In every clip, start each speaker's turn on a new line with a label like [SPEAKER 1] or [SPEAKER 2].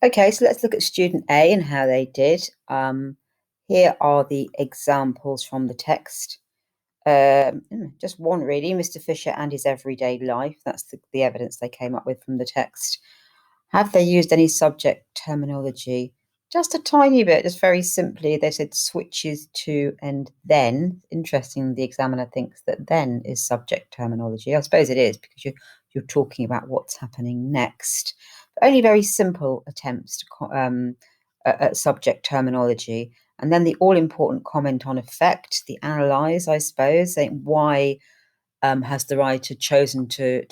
[SPEAKER 1] Okay, so let's look at student A and how they did. Here are the examples from the text. Just one really, Mr. Fisher and his everyday life. That's the evidence they came up with from the text. Have they used any subject terminology? Just a tiny bit, just very simply. They said switches to and then. Interesting, the examiner thinks that then is subject terminology. I suppose it is because you're talking about what's happening next. But only very simple attempts at subject terminology. And then the all-important comment on effect, the analyze, I suppose, saying why has the writer chosen to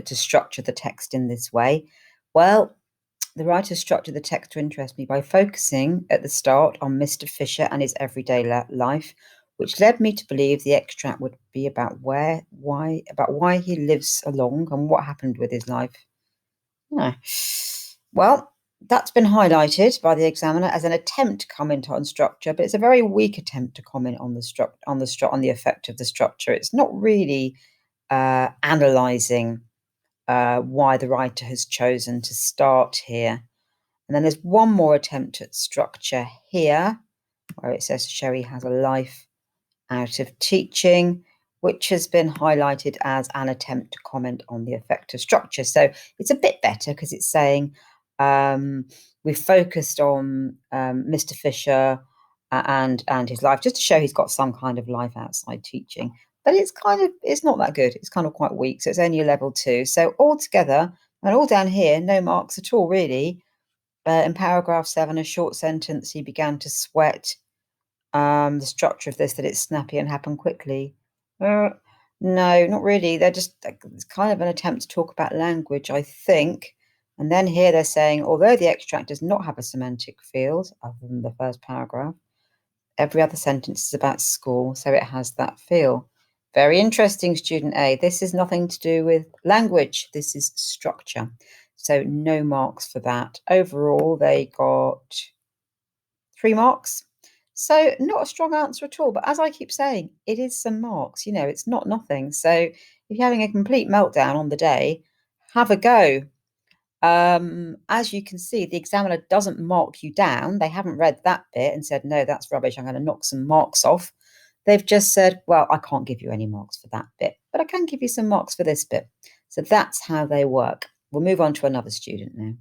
[SPEAKER 1] structure the text in this way? Well, the writer structured the text to interest me by focusing at the start on Mr. Fisher and his everyday life, which led me to believe the extract would be about why he lives along and what happened with his life. Yeah. Well, that's been highlighted by the examiner as an attempt to comment on structure, but it's a very weak attempt to comment on the effect of the structure. It's not really analysing why the writer has chosen to start here. And then there's one more attempt at structure here, where it says Sherry has a life out of teaching, which has been highlighted as an attempt to comment on the effect of structure. So it's a bit better because it's saying we've focused on Mr. Fisher and his life, just to show he's got some kind of life outside teaching. But it's not that good. It's kind of quite weak. So it's only a level 2. So altogether, and all down here, no marks at all, really. In paragraph 7, a short sentence, he began to sweat. The structure of this, that it's snappy and happened quickly. No, not really. They're just it's kind of an attempt to talk about language, I think. And then here they're saying, although the extract does not have a semantic field, other than the first paragraph, every other sentence is about school, so it has that feel. Very interesting, student A. This is nothing to do with language. This is structure. So no marks for that. Overall, they got 3 marks. So not a strong answer at all. But as I keep saying, it is some marks. It's not nothing. So if you're having a complete meltdown on the day, have a go. As you can see, the examiner doesn't mark you down. They haven't read that bit and said, no, that's rubbish, I'm going to knock some marks off. They've just said, well, I can't give you any marks for that bit, but I can give you some marks for this bit. So that's how they work. We'll move on to another student now.